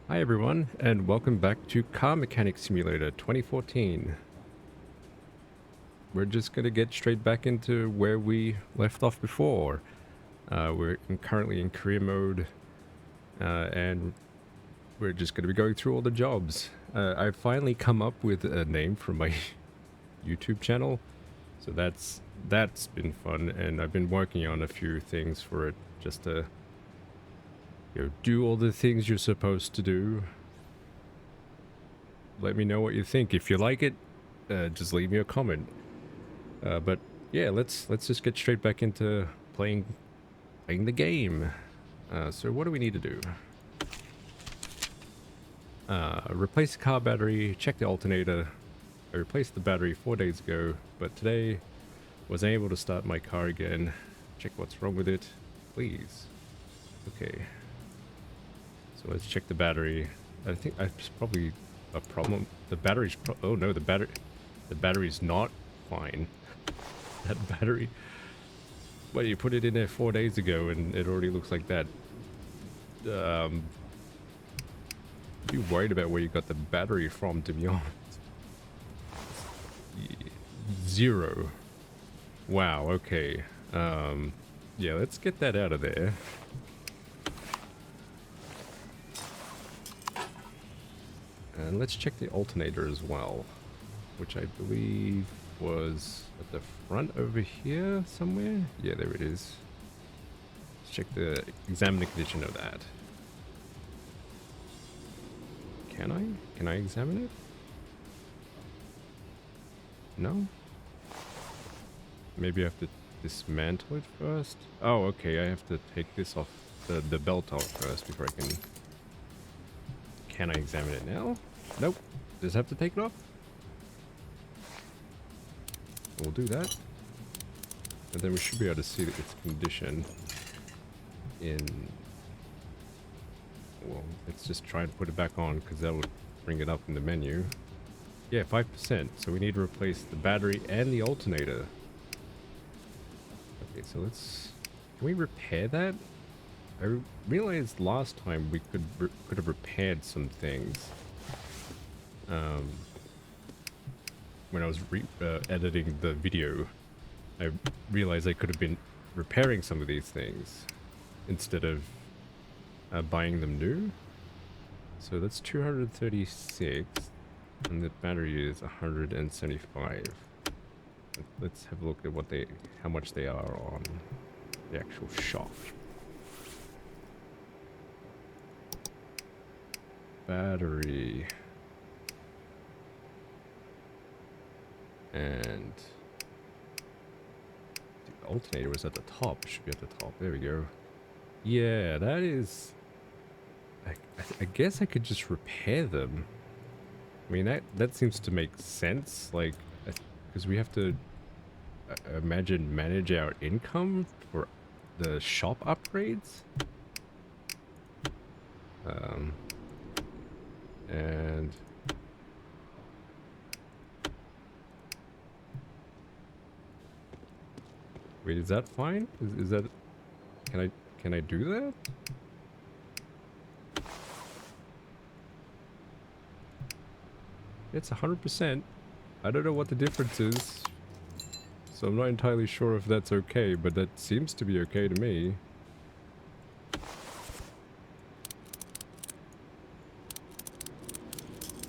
Hi everyone, and welcome back to Car Mechanic Simulator 2014. We're just gonna get straight back into where we left off before. Currently in career mode, and we're just gonna be going through all the jobs. I've finally come up with a name for my YouTube channel, so that's been fun, and I've been working on a few things for it, just to do all the things you're supposed to do. Let me know what you think. If you like it, just leave me a comment. But yeah, let's just get straight back into playing the game. So what do we need to do? Replace the car battery, check the alternator. I replaced the battery 4 days ago, but today wasn't able to start my car again. Check what's wrong with it, please. Okay. So let's check the battery. I think it's probably a problem. The battery's oh no, the battery's not fine. That battery. Well, you put it in there 4 days ago and it already looks like that. Be worried about where you got the battery from, to be honest. 0. Wow, okay. Yeah, let's get that out of there. And let's check the alternator as well, which I believe was at the front over here somewhere. Yeah, there it is. Let's check examine the condition of that. Can I examine it? No? Maybe I have to dismantle it first? Oh, okay, I have to take this off, the belt off first before I can... Can I examine it now? Nope. Does it have to take it off? We'll do that. And then we should be able to see its condition in... Well, let's just try and put it back on, because that would bring it up in the menu. Yeah, 5%. So we need to replace the battery and the alternator. Okay, so let's... Can we repair that? I realized last time we could have repaired some things. When I was editing the video, I realized I could have been repairing some of these things instead of buying them new. So that's 236, and the battery is 175. Let's have a look at how much they are on the actual shop. Battery. And the alternator was at the top. It should be at the top. There we go. Yeah, that is... I guess I could just repair them. I mean, that seems to make sense. Like, because we have to manage our income for the shop upgrades. And wait, is that fine? Is that... Can I do that? It's 100%. I don't know what the difference is, so I'm not entirely sure if that's okay, but that seems to be okay to me.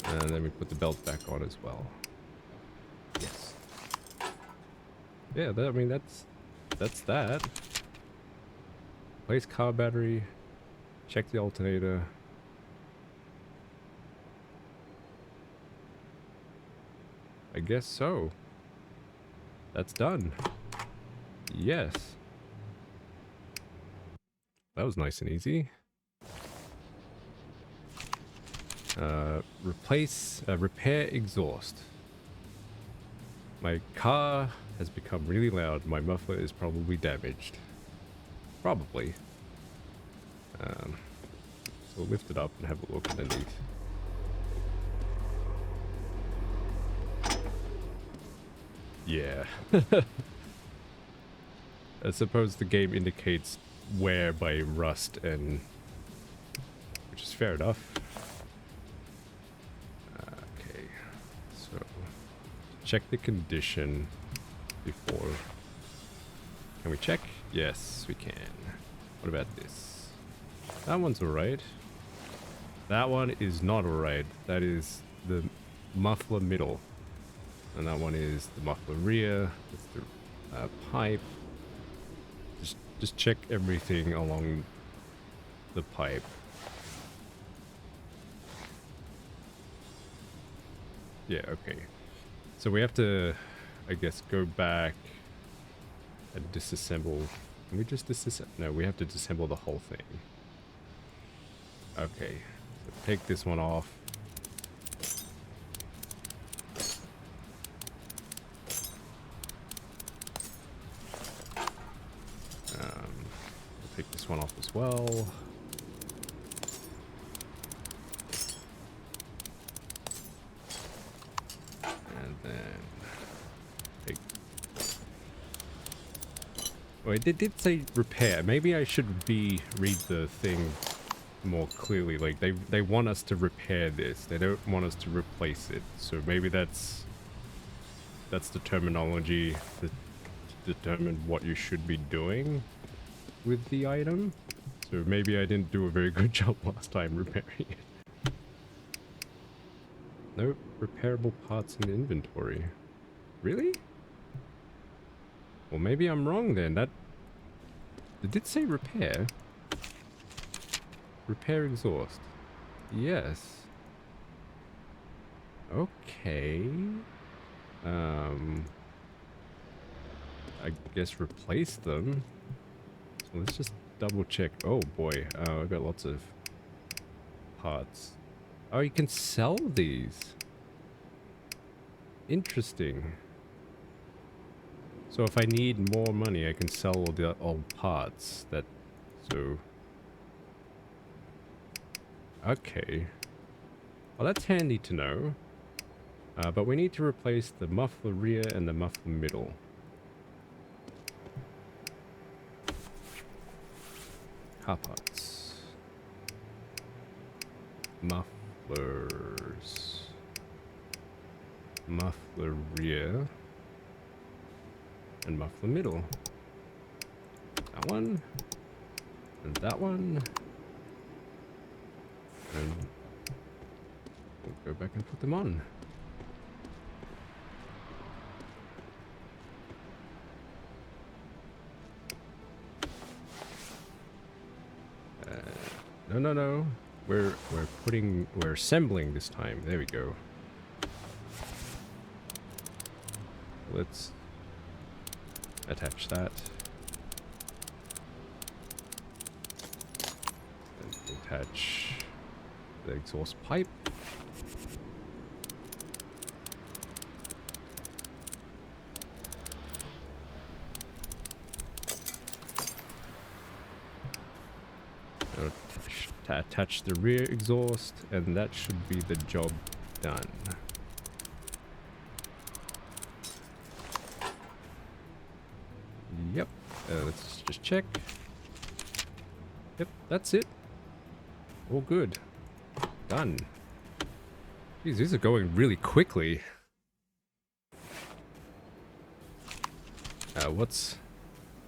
And then we put the belt back on as well. Yes. Yeah, I mean, that's that. Place car battery. Check the alternator. I guess so. That's done. Yes. That was nice and easy. Repair exhaust. My car has become really loud. My muffler is probably damaged. Probably. So we'll lift it up and have a look underneath. Yeah. I suppose the game indicates wear by rust, and which is fair enough. check the condition before. Can we check? Yes, we can. What about this? That one's alright. That one is not alright. That is the muffler middle. And that one is the muffler rear. It's the pipe. Just check everything along the pipe. Yeah, okay. So we have to, I guess, go back and disassemble. Can we just disassemble? No, we have to disassemble the whole thing. Okay. So take this one off. We'll take this one off as well. And then take... Oh, it did say repair. Maybe I should read the thing more clearly. Like, they want us to repair this. They don't want us to replace it. So maybe that's the terminology that determine what you should be doing with the item. So maybe I didn't do a very good job last time repairing it. No repairable parts in the inventory. Really? Well, maybe I'm wrong then. It did say repair. Repair exhaust. Yes. Okay. I guess replace them. So let's just double check. Oh boy, I've got lots of parts. Oh, you can sell these. Interesting. So if I need more money, I can sell all the old parts. So... Okay. Well, that's handy to know. But we need to replace the muffler rear and the muffler middle. Car parts. Mufflers. Muffler rear. And muffler middle. That one. And that one. And we'll go back and put them on. No. We're assembling this time. There we go. Let's attach that. And attach the exhaust pipe. Attach the rear exhaust, and that should be the job done. Yep. Let's just check. Yep, that's it. All good. Done. Jeez, these are going really quickly.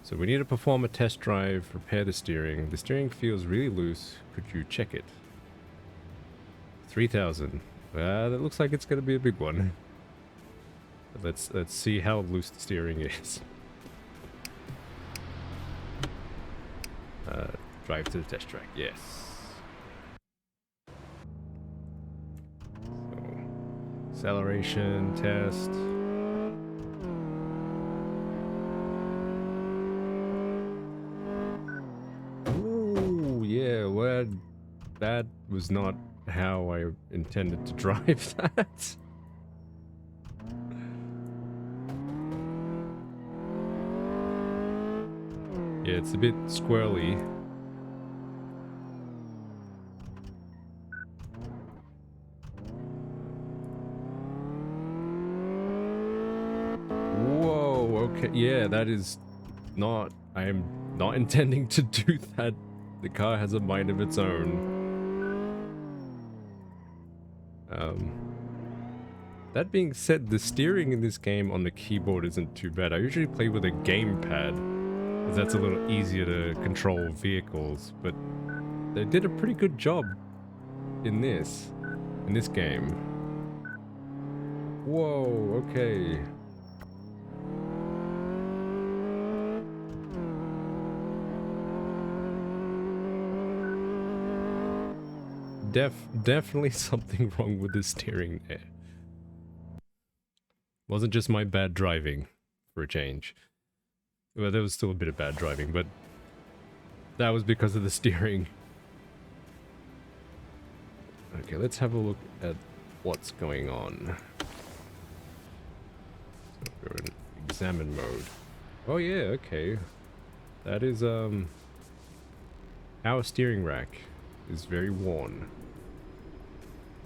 So we need to perform a test drive, repair the steering. The steering feels really loose. Could you check it? 3,000. That looks like it's going to be a big one. Let's see how loose the steering is. Drive to the test track. Yes. So, acceleration test. That was not how I intended to drive that. Yeah, it's a bit squirrely. Whoa, okay. Yeah, that is not... I am not intending to do that. The car has a mind of its own. That being said, the steering in this game on the keyboard isn't too bad. I usually play with a gamepad, because that's a little easier to control vehicles, but they did a pretty good job in this game. Whoa, okay. Definitely something wrong with the steering there. Wasn't just my bad driving, for a change. Well, there was still a bit of bad driving, but that was because of the steering. Okay, let's have a look at what's going on. So we're in examine mode. Oh yeah, okay. That is, our steering rack is very worn.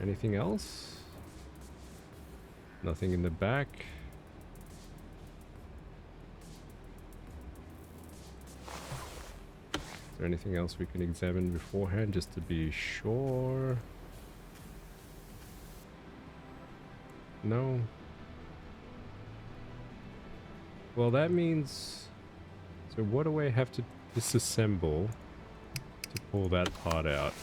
Anything else? Nothing in the back. Is there anything else we can examine beforehand just to be sure? No. Well, that means... So what do I have to disassemble to pull that part out?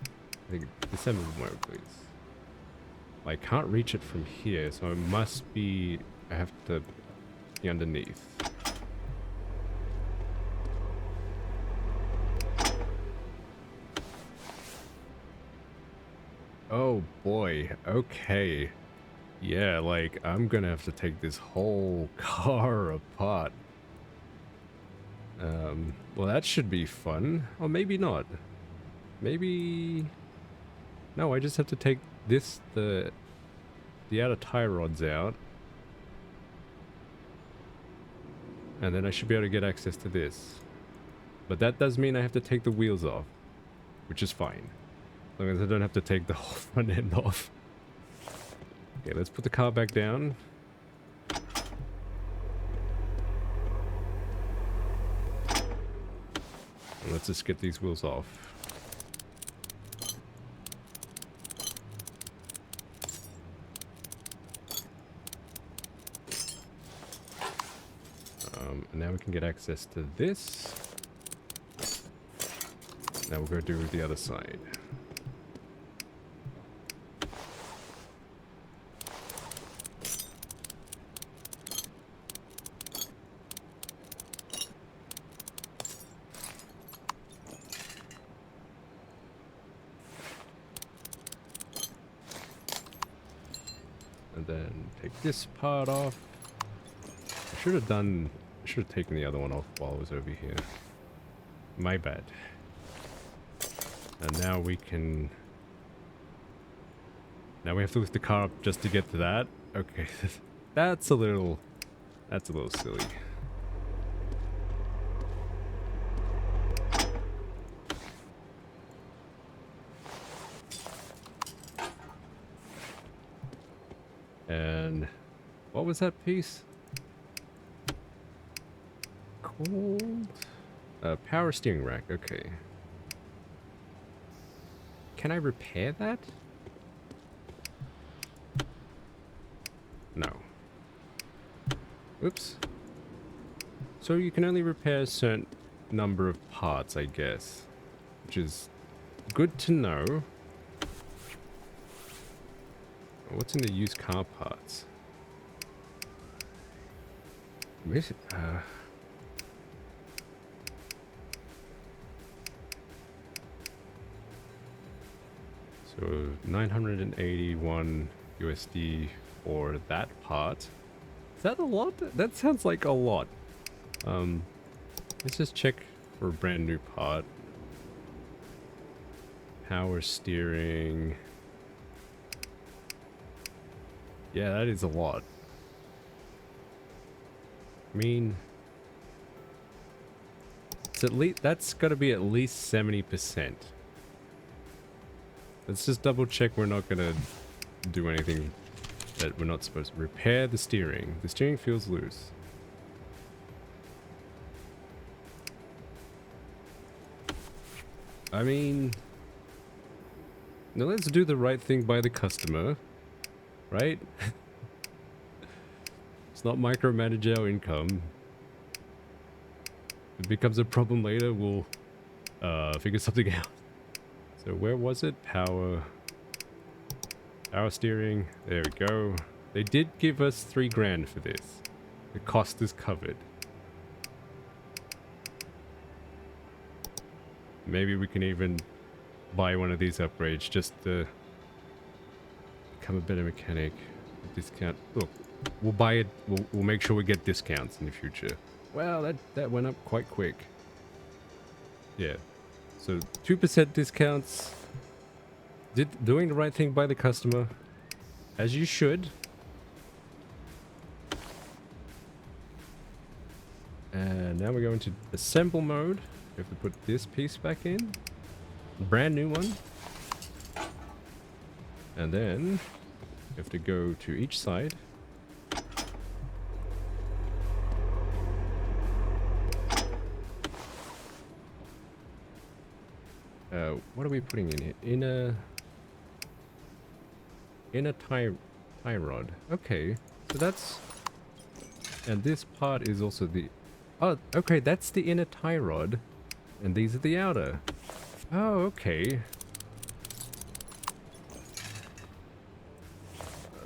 I think disassemble mode, please. I can't reach it from here, so it must be... I have to be underneath. Oh boy, okay. Yeah, like, I'm gonna have to take this whole car apart. Well, that should be fun. Or maybe not. Maybe... No, I just have to take this, the outer tie rods out. And then I should be able to get access to this. But that does mean I have to take the wheels off. Which is fine. As long as I don't have to take the whole front end off. Okay, let's put the car back down. And let's just get these wheels off. And now we can get access to this. Now we'll go do the other side. And then take this part off. I should have taken the other one off while I was over here. My bad. And now we can... Now we have to lift the car up just to get to that? Okay, that's a little silly. And what was that piece? Called? Power steering rack, okay. Can I repair that? No. Oops. So you can only repair a certain number of parts, I guess. Which is good to know. What's in the used car parts? So 981 USD for that part. Is that a lot? That sounds like a lot. Let's just check for a brand new part. Power steering. Yeah, that is a lot. I mean, it's at least, that's got to be at least 70%. Let's just double check we're not gonna do anything that we're not supposed to. Repair the steering. The steering feels loose. I mean, now let's do the right thing by the customer. right? Let's not micromanage our income. If it becomes a problem later, we'll figure something out. So where was it? Power steering. There we go. They did give us 3 grand for this. The cost is covered. Maybe we can even buy one of these upgrades just to become a better mechanic. Discount. Look, we'll buy it. We'll make sure we get discounts in the future. Well, that went up quite quick. Yeah. So 2% discounts. Doing the right thing by the customer, as you should. And now we're going to assemble mode. We have to put this piece back in. Brand new one. And then you have to go to each side. What are we putting in here? In a tie rod. Okay, so that's... And this part is also the... Oh, okay, that's the inner tie rod. And these are the outer. Oh, okay.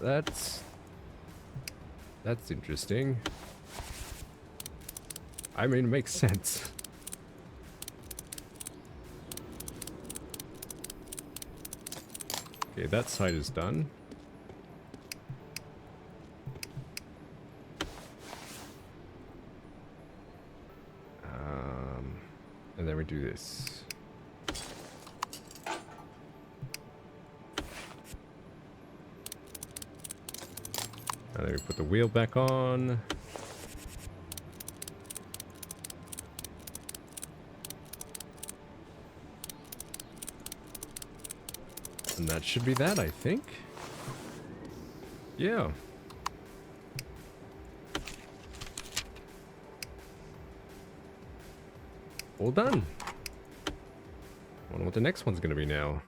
That's interesting. I mean, it makes sense. Okay, that side is done. And then we do this. And then we put the wheel back on. And that should be that, I think. Yeah. All done. I wonder what the next one's going to be now.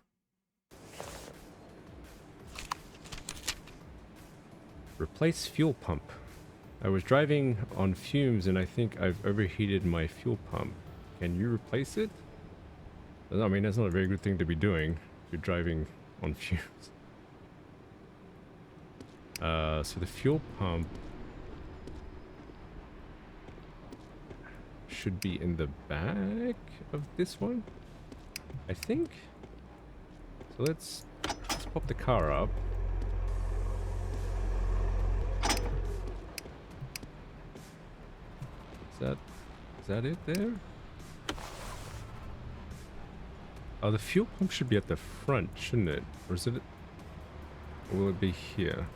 Replace fuel pump. I was driving on fumes and I think I've overheated my fuel pump. Can you replace it? I mean, that's not a very good thing to be doing if you're driving on fumes. So the fuel pump should be in the back of this one, I think. So let's pop the car up. Is that it there? Oh, the fuel pump should be at the front, shouldn't it? Or is it? Or will it be here?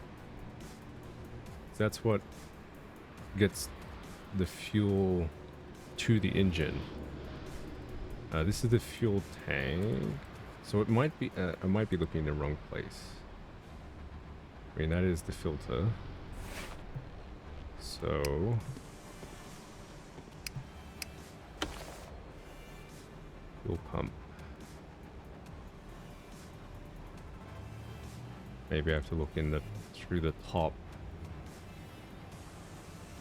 That's what gets the fuel to the engine. This is the fuel tank, so it might be. I might be looking in the wrong place. I mean, that is the filter. So fuel pump. Maybe I have to look in through the top.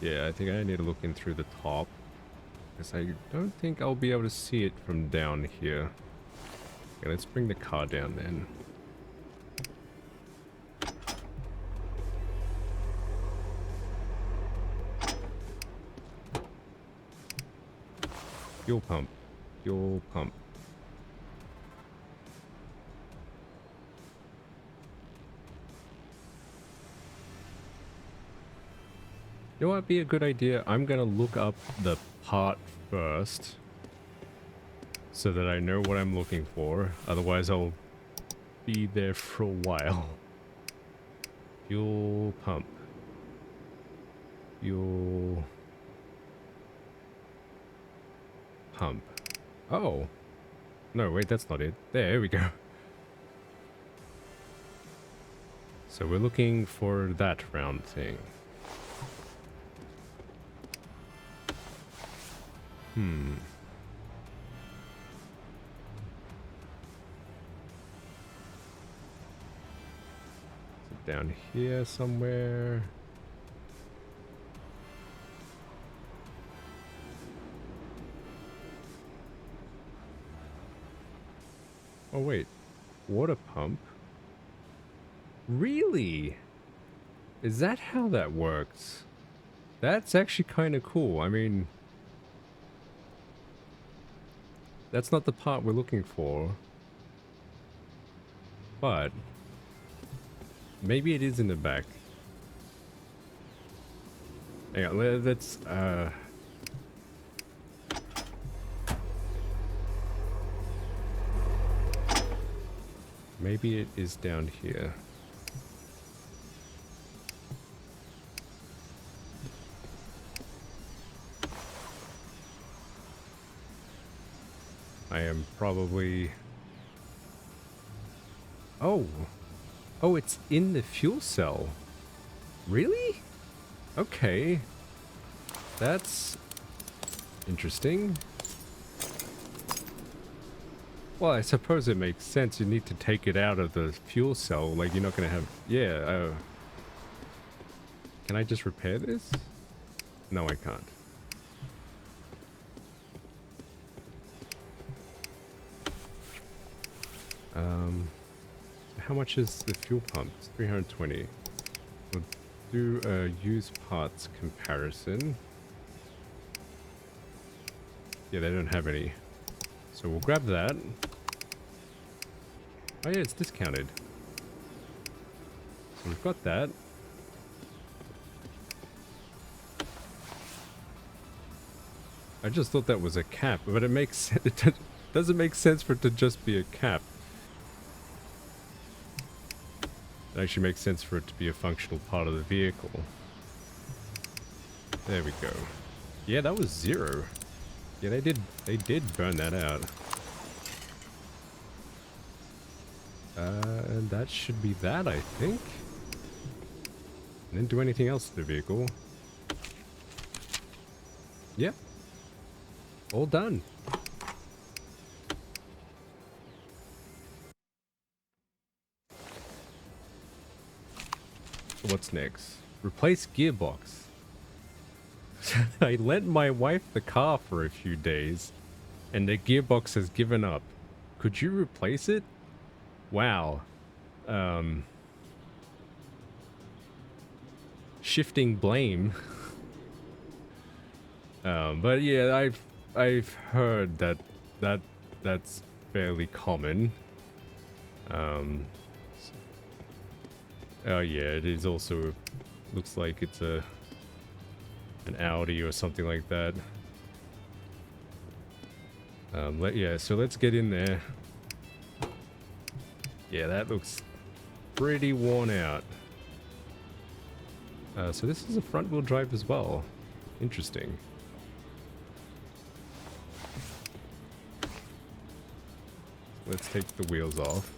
Yeah, I think I need to look in through the top, because I don't think I'll be able to see it from down here. Okay, let's bring the car down then. Fuel pump. Fuel pump. You know what would be a good idea? I'm gonna look up the part first so that I know what I'm looking for. Otherwise I'll be there for a while. Fuel pump. Fuel pump. Oh. No, wait, that's not it. There we go. So we're looking for that round thing. down here somewhere. Oh wait, water pump? Really? Is that how that works? That's actually kind of cool. I mean, that's not the part we're looking for. But maybe it is in the back. Hang on, let's maybe it is down here. I am probably... Oh! Oh, it's in the fuel cell. Really? Okay. That's interesting. Well, I suppose it makes sense. You need to take it out of the fuel cell. Like, you're not going to have... Yeah, can I just repair this? No, I can't. How much is the fuel pump? It's 320. We'll do a used parts comparison. Yeah, they don't have any. So we'll grab that. Oh yeah, it's discounted. So we've got that. I just thought that was a cap, but it makes it doesn't make sense for it to just be a cap. It actually makes sense for it to be a functional part of the vehicle. There we go. Yeah, that was 0. Yeah, they did burn that out. And that should be that, I think. Didn't do anything else to the vehicle. Yep. All done. What's next? Replace gearbox. I lent my wife the car for a few days, and the gearbox has given up. Could you replace it? Wow. Shifting blame. But yeah, I've heard that's fairly common. Oh yeah, it is also, looks like it's an Audi or something like that. Yeah, so let's get in there. Yeah, that looks pretty worn out. So this is a front wheel drive as well. Interesting. Let's take the wheels off.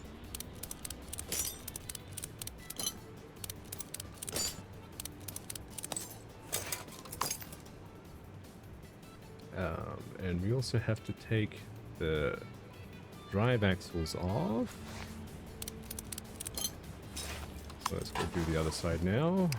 And we also have to take the drive axles off. So let's go do the other side now.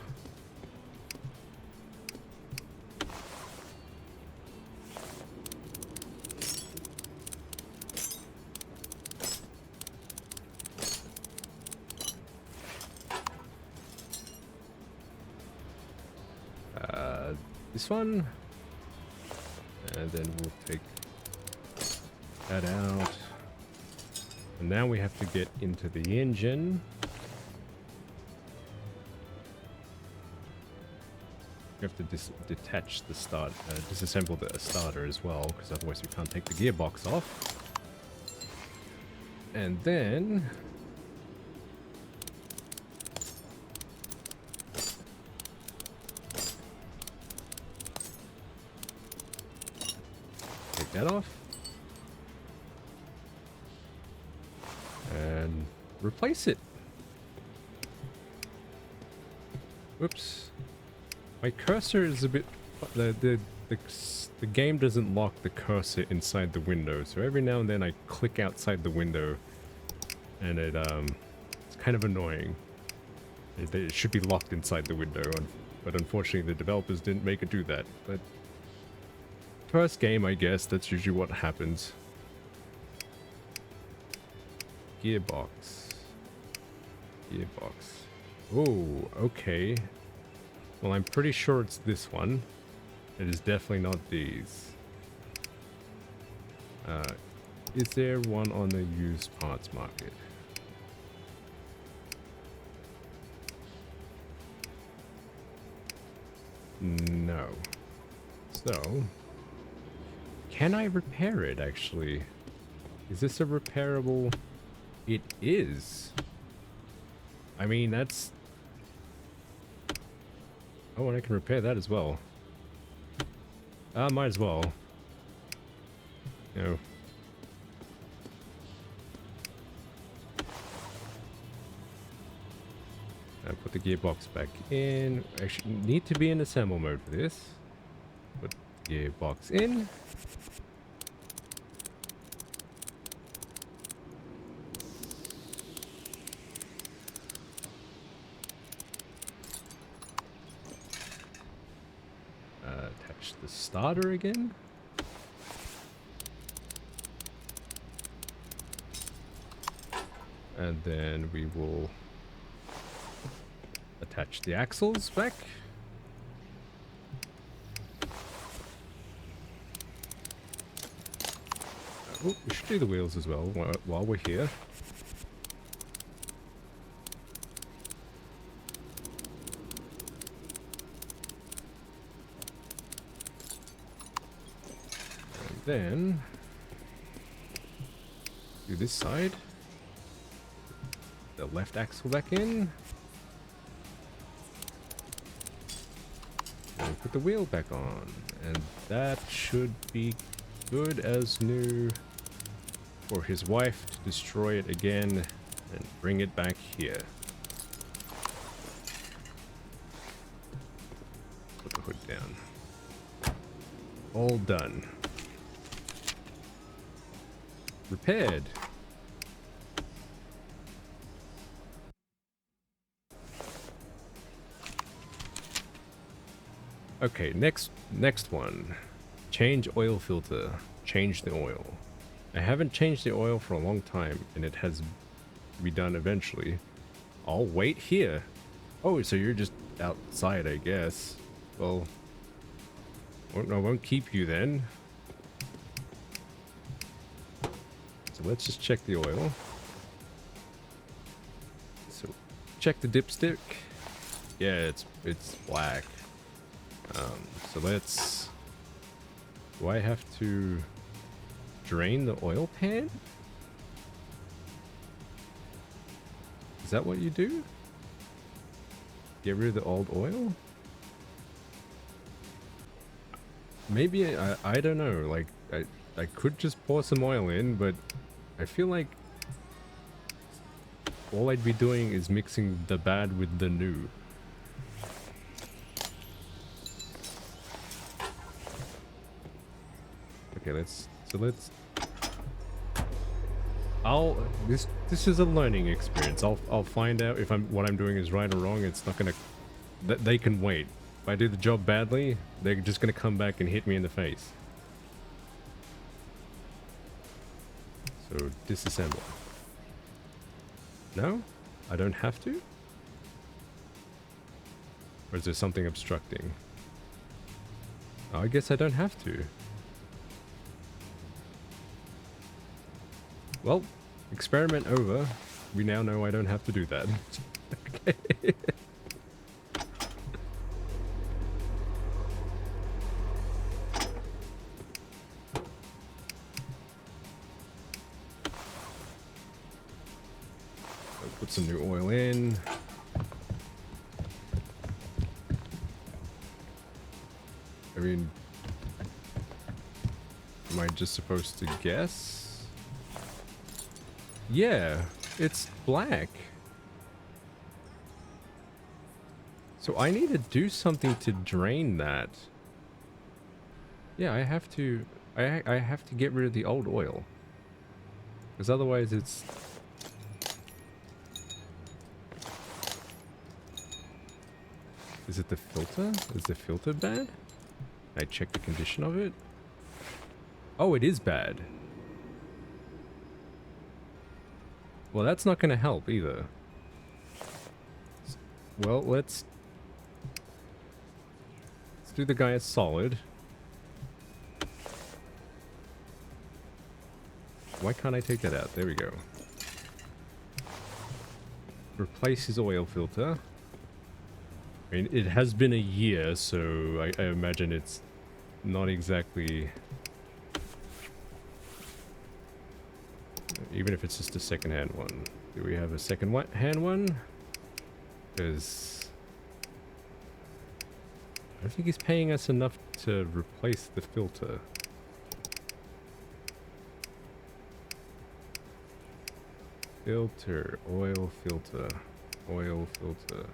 This one. And then we'll take that out. And now we have to get into the engine. We have to detach the disassemble the starter as well, because otherwise we can't take the gearbox off. And then take that off and replace it. Whoops. My cursor is a bit... The game doesn't lock the cursor inside the window, so every now and then I click outside the window and it's kind of annoying. It should be locked inside the window, but unfortunately the developers didn't make it do that. But first game, I guess, that's usually what happens. Gearbox. Gearbox. Oh, okay. Well, I'm pretty sure it's this one. It is definitely not these. Is there one on the used parts market? No. So, can I repair it, actually? Is this a repairable? It is. I mean, that's... Oh, and I can repair that as well. Might as well. You know. Put the gearbox back in. Actually, need to be in assemble mode for this. Put the gearbox in. Attach the starter again. And then we will attach the axles back. Oh, we should do the wheels as well while we're here. And then do this side. The left axle back in. And put the wheel back on. And that should be good as new for his wife to destroy it again and bring it back here. Put the hood down. All done. Repaired. Okay, next one. Change oil filter. Change the oil. I haven't changed the oil for a long time, and it has to be done eventually. I'll wait here. Oh, so you're just outside, I guess. Well, I won't keep you then. So let's just check the oil. So check the dipstick. Yeah, it's black. So let's... Do I have to drain the oil pan? Is that what you do? Get rid of the old oil? Maybe, I don't know, like, I could just pour some oil in, but I feel like all I'd be doing is mixing the bad with the new. Okay, let's this is a learning experience. I'll find out if what I'm doing is right or wrong. It's not gonna they can wait. If I do the job badly, they're just gonna come back and hit me in the face. So disassemble. No? I don't have to? Or is there something obstructing? Oh, I guess I don't have to. Well, experiment over. We now know I don't have to do that. Okay. Put some new oil in. I mean, am I just supposed to guess? Yeah, it's black. So I need to do something to drain that. Yeah, I have to get rid of the old oil. Because otherwise it's... Is it the filter? Is the filter bad? I check the condition of it. Oh, it is bad. Well, that's not going to help either. Well, let's do the guy a solid. Why can't I take that out? There we go. Replace his oil filter. I mean, it has been a year, so I imagine it's not exactly... Even if it's just a second-hand one. Do we have a second-hand one? Because... I don't think he's paying us enough to replace the filter. Filter, oil filter, oil filter.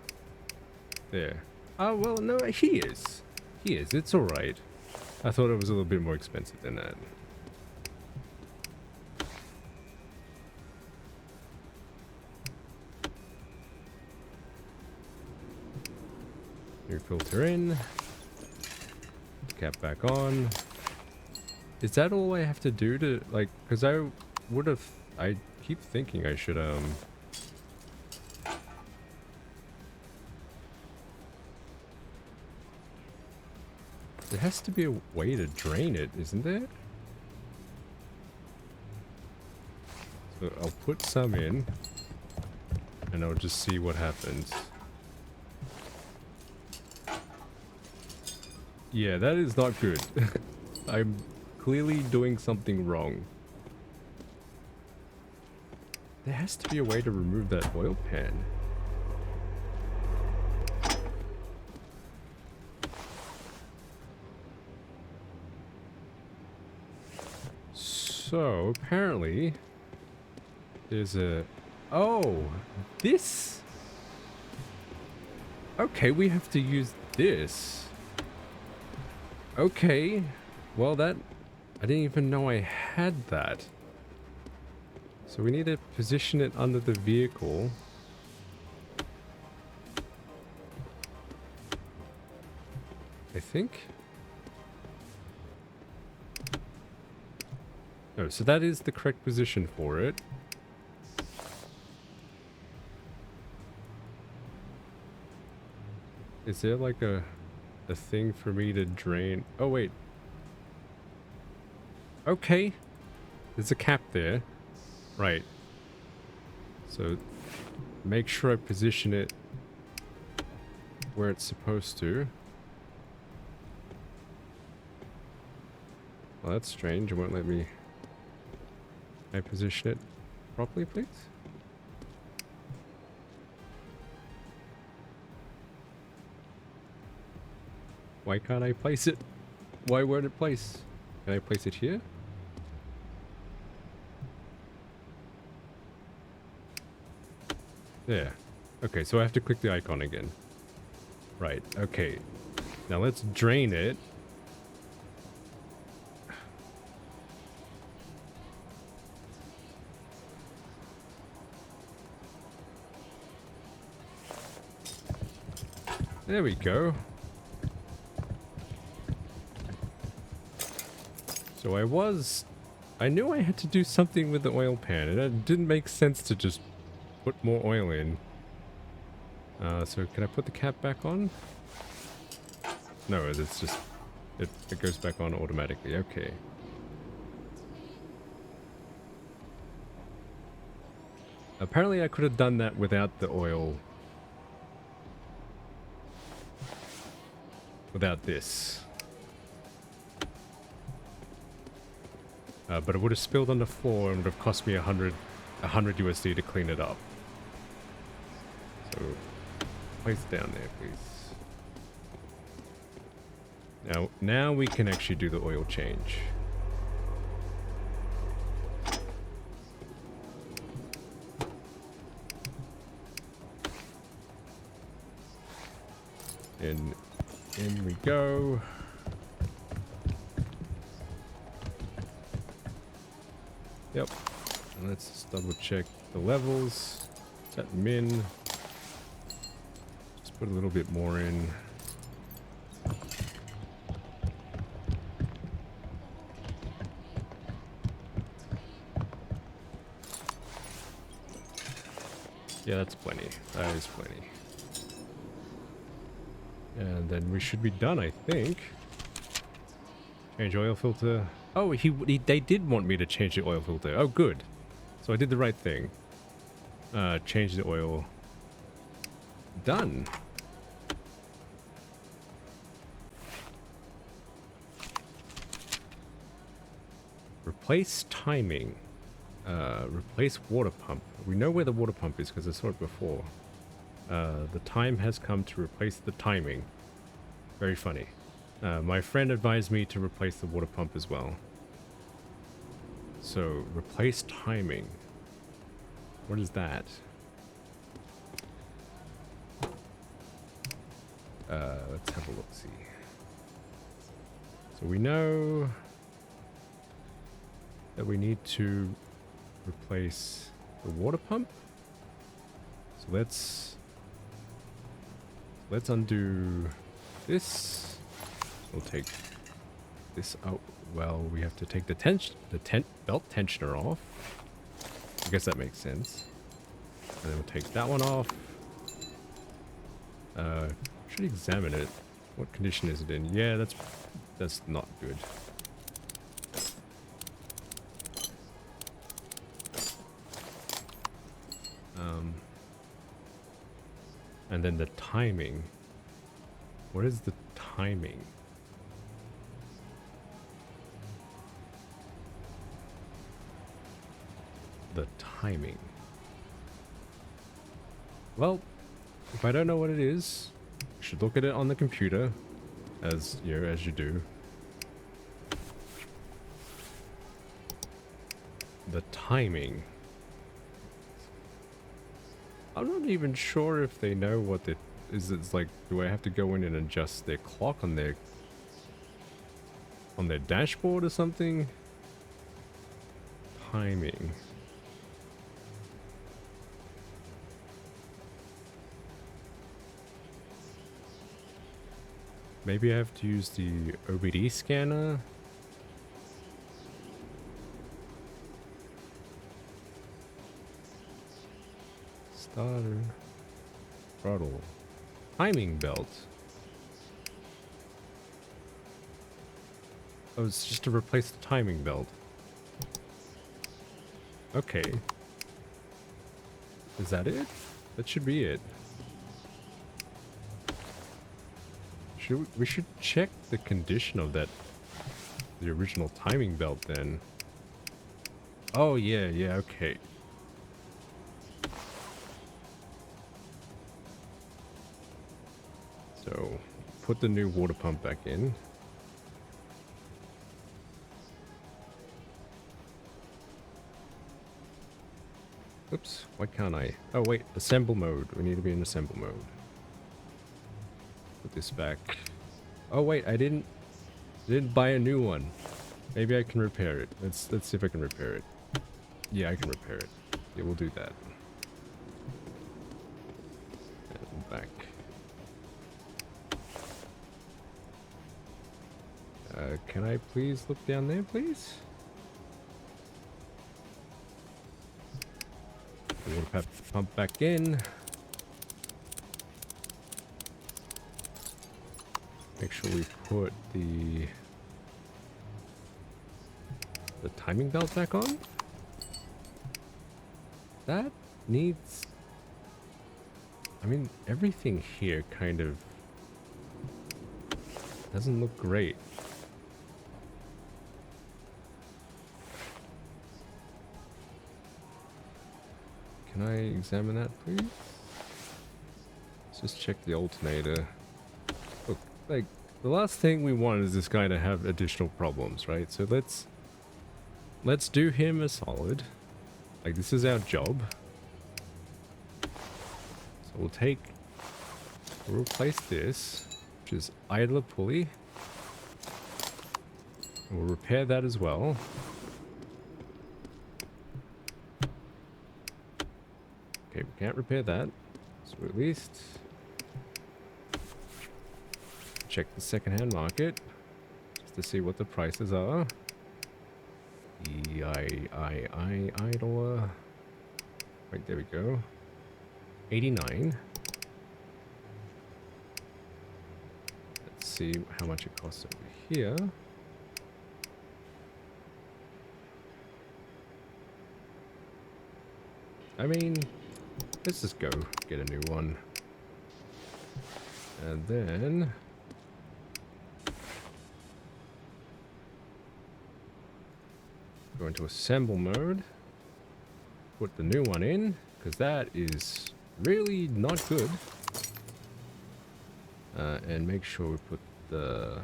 There. Oh, well, no, he is. He is. It's alright. I thought it was a little bit more expensive than that. New filter in. Cap back on. Is that all I have to do to, like, because I would have, I keep thinking I should, there has to be a way to drain it, isn't there? So I'll put some in, and I'll just see what happens. Yeah, that is not good. I'm clearly doing something wrong. There has to be a way to remove that oil pan. So, apparently, there's a... Oh! This? Okay, we have to use this. Okay. Well, that... I didn't even know I had that. So we need to position it under the vehicle. I think. Oh, so that is the correct position for it. Is there like a thing for me to drain? Oh, wait. Okay. There's a cap there. Right. So make sure I position it where it's supposed to. Well, that's strange. It won't let me... Can I position it properly, please? Why can't I place it? Why won't it place? Can I place it here? There. Okay, so I have to click the icon again. Right, okay. Now let's drain it. There we go. So I knew I had to do something with the oil pan, and it didn't make sense to just put more oil in. So can I put the cap back on? No, it's just, it goes back on automatically, okay. Apparently I could have done that without the oil. Without this. But it would have spilled on the floor and would have cost me 100 USD to clean it up. So, place it down there, please. Now we can actually do the oil change. And in we go. Yep. And let's just double check the levels. Set min. Just put a little bit more in. Yeah, that's plenty. That is plenty. And then we should be done, I think. Change oil filter. Oh, they did want me to change the oil filter. Oh, good. So I did the right thing. Change the oil. Done. Replace timing. Replace water pump. We know where the water pump is because I saw it before. The time has come to replace the timing. Very funny. My friend advised me to replace the water pump as well. So, replace timing. What is that? Let's have a look-see. So we know that we need to replace the water pump. So let's undo this. We'll take this out. Well, we have to take the belt tensioner off. I guess that makes sense. And then we'll take that one off. Should examine it. What condition is it in? Yeah, that's not good. And then the timing. What is the timing? The timing. Well, if I don't know what it is, I should look at it on the computer, as you know, as you do. The timing. I'm not even sure if they know what it is. It's like, do I have to go in and adjust their clock on their dashboard or something? Timing. Maybe I have to use the OBD scanner. Starter. Throttle. Timing belt. Oh, it's just to replace the timing belt. Okay. Is that it? That should be it. We should check the condition of the original timing belt then. Oh yeah, okay. So, put the new water pump back in. Oops, why can't I? Oh wait, assemble mode. We need to be in assemble mode. Put this back. Oh wait, I didn't buy a new one. Maybe I can repair it. Let's see if I can repair it. Yeah, I can repair it. Yeah, we'll do that. And back. Can I please look down there, please? Water pump back in. Make sure we put the timing belt back on. That needs... I mean, everything here kind of doesn't look great. Can I examine that, please? Let's just check the alternator. Look, like, the last thing we want is this guy to have additional problems, right? So let's do him a solid. Like, this is our job. So we'll replace this, which is idler pulley. And we'll repair that as well. Okay, we can't repair that. So at least check the secondhand market just to see what the prices are. Idler. Right, there we go. 89. Let's see how much it costs over here. I mean, let's just go get a new one. And then go into assemble mode. Put the new one in, because that is really not good. And make sure we put the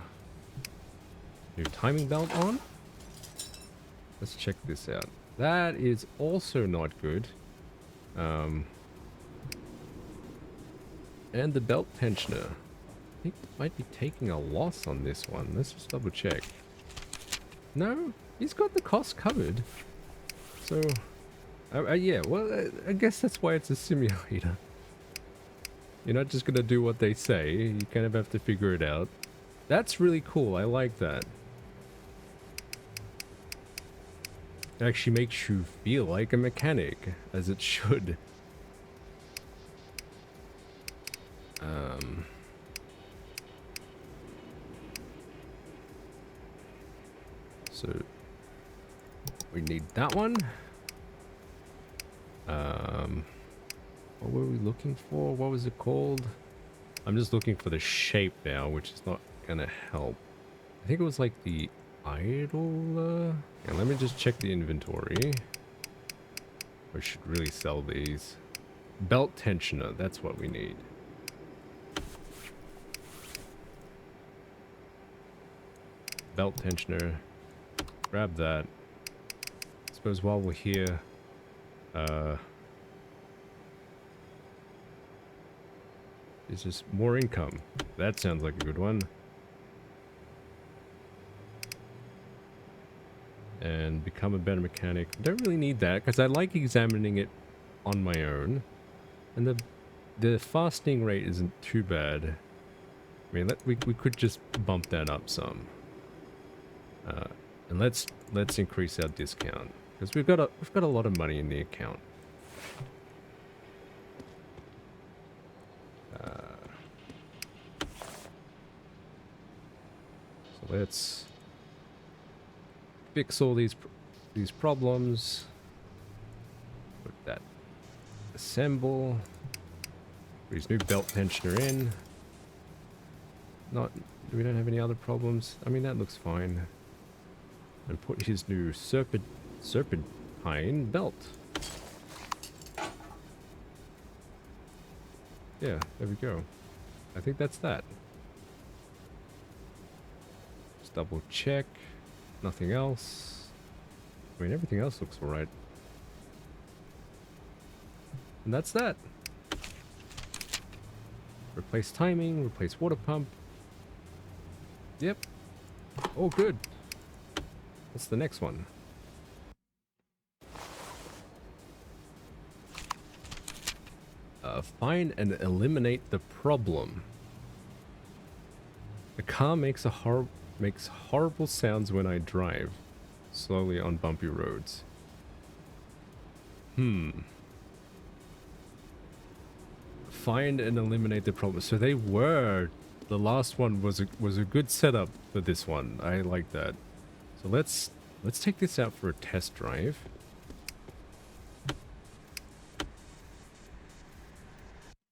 new timing belt on. Let's check this out. That is also not good. And the belt tensioner. I think might be taking a loss on this one. Let's just double check. No, he's got the cost covered. So, yeah, well, I guess that's why it's a simulator. You're not just gonna do what they say. You kind of have to figure it out. That's really cool. I like that. It actually makes you feel like a mechanic, as it should. So we need that one. What were we looking for? What was it called? I'm just looking for the shape now, which is not gonna help. I think it was like the idle. Yeah, let me just check the inventory. We should really sell these. Belt tensioner, that's what we need. Belt tensioner. Grab that. I suppose while we're here, it's just more income. That sounds like a good one. And become a better mechanic. Don't really need that because I like examining it on my own, and the fasting rate isn't too bad. I mean, we could just bump that up some. And let's increase our discount because we've got a lot of money in the account. So let's fix all these problems. Put that assemble. Put his new belt tensioner in. We don't have any other problems. I mean, that looks fine. And put his new serpentine belt. Yeah, there we go. I think that's that. Just double check. Nothing else. I mean, everything else looks alright. And that's that. Replace timing, replace water pump. Yep. Oh, good. What's the next one? Find and eliminate the problem. The car makes horrible sounds when I drive slowly on bumpy roads. Find and eliminate the problem. So the last one was a good setup for this one. I like that. So let's take this out for a test drive.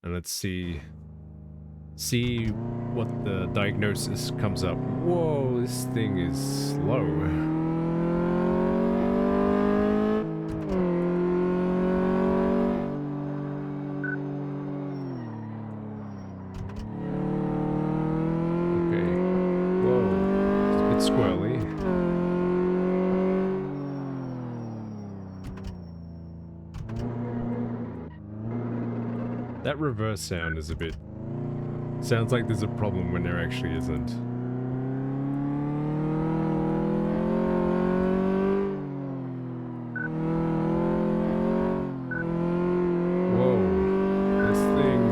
And let's see what the diagnosis comes up. Whoa, this thing is slow. Okay. Whoa, it's a bit squirrely. That reverse sound is a bit... Sounds like there's a problem when there actually isn't. Whoa. This thing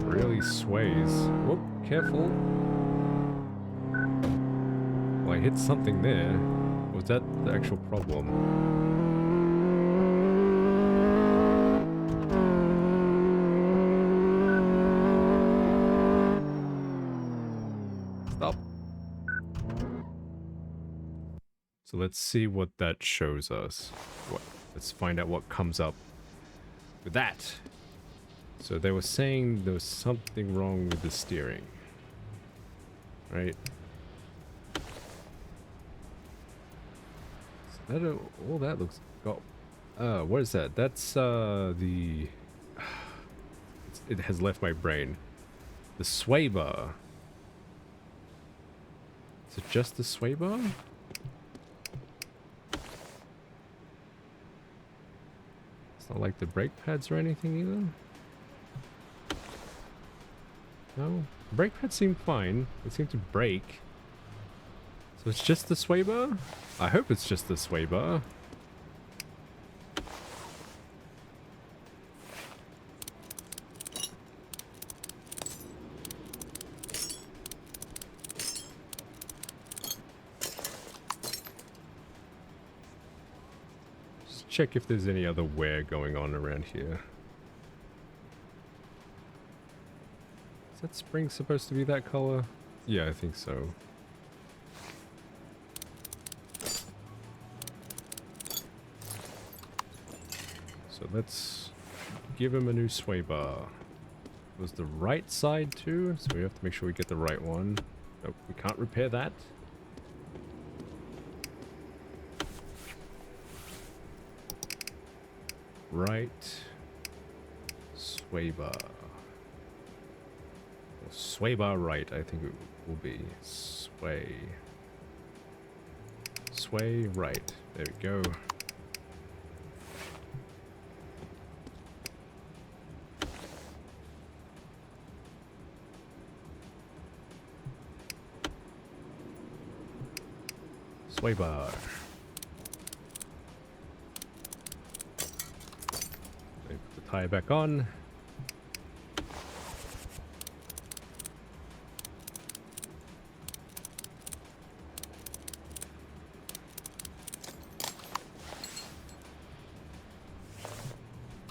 really sways. Whoop, Careful. Well, I hit something there. Was that the actual problem? Stop. So let's see what that shows us. Let's find out what comes up with that. So they were saying there was something wrong with the steering. Right? So that, all that looks... Oh, what is that? That's the... It has left my brain. The sway bar. Is it just the sway bar? It's not like the brake pads or anything either. No? Brake pads seem fine. They seem to brake. So it's just the sway bar? I hope it's just the sway bar. Just check if there's any other wear going on around here. Is that spring supposed to be that color? Yeah, I think so. So let's give him a new sway bar. It was the right side too, so we have to make sure we get the right one. Nope, we can't repair that. Right. Sway bar. Sway bar right, I think it will be. Sway. Sway right. There we go. Sway bar. Put the tire back on.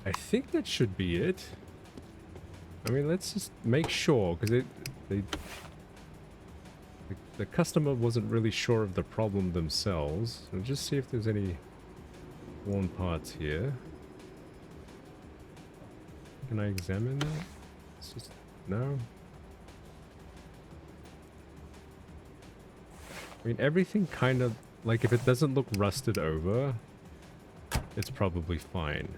I think that should be it. I mean, let's just make sure, because the customer wasn't really sure of the problem themselves. So just see if there's any worn parts here. Can I examine that? It's just... no? I mean, everything kind of... like, if it doesn't look rusted over, it's probably fine.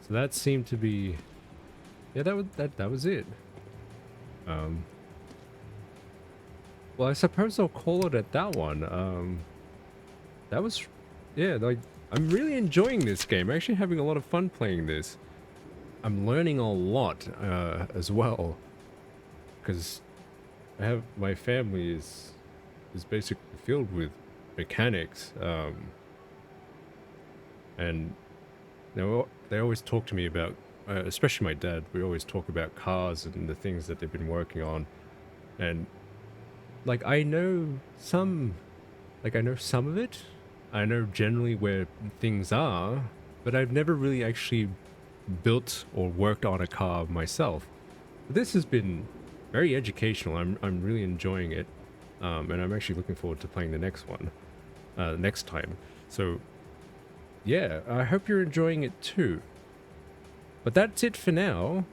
So that seemed to be... yeah, that was it. Well, I suppose I'll call it at that one. That was... yeah, like, I'm really enjoying this game. I'm actually having a lot of fun playing this. I'm learning a lot, as well. Because I have... my family is basically filled with mechanics. And they always talk to me about... especially my dad, we always talk about cars and the things that they've been working on. And... like, I know some of it. I know generally where things are, but I've never really actually built or worked on a car myself. This has been very educational. I'm really enjoying it, and I'm actually looking forward to playing the next one, next time. So, yeah, I hope you're enjoying it too. But that's it for now.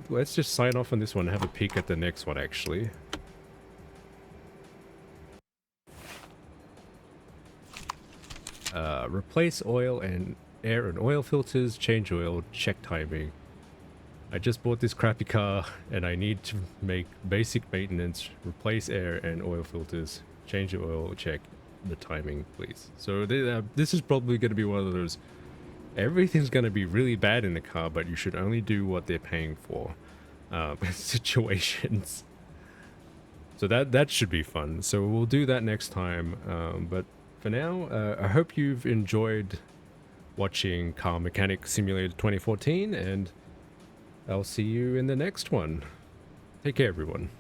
Let's just sign off on this one and have a peek at the next one, actually. Replace oil and air and oil filters, change oil, check timing. I just bought this crappy car and I need to make basic maintenance, replace air and oil filters, change the oil, check the timing, please. So this is probably going to be one of those, everything's going to be really bad in the car, but you should only do what they're paying for situations. So that should be fun. So we'll do that next time, but for now, I hope you've enjoyed watching Car Mechanic Simulator 2014, and I'll see you in the next one. Take care, everyone.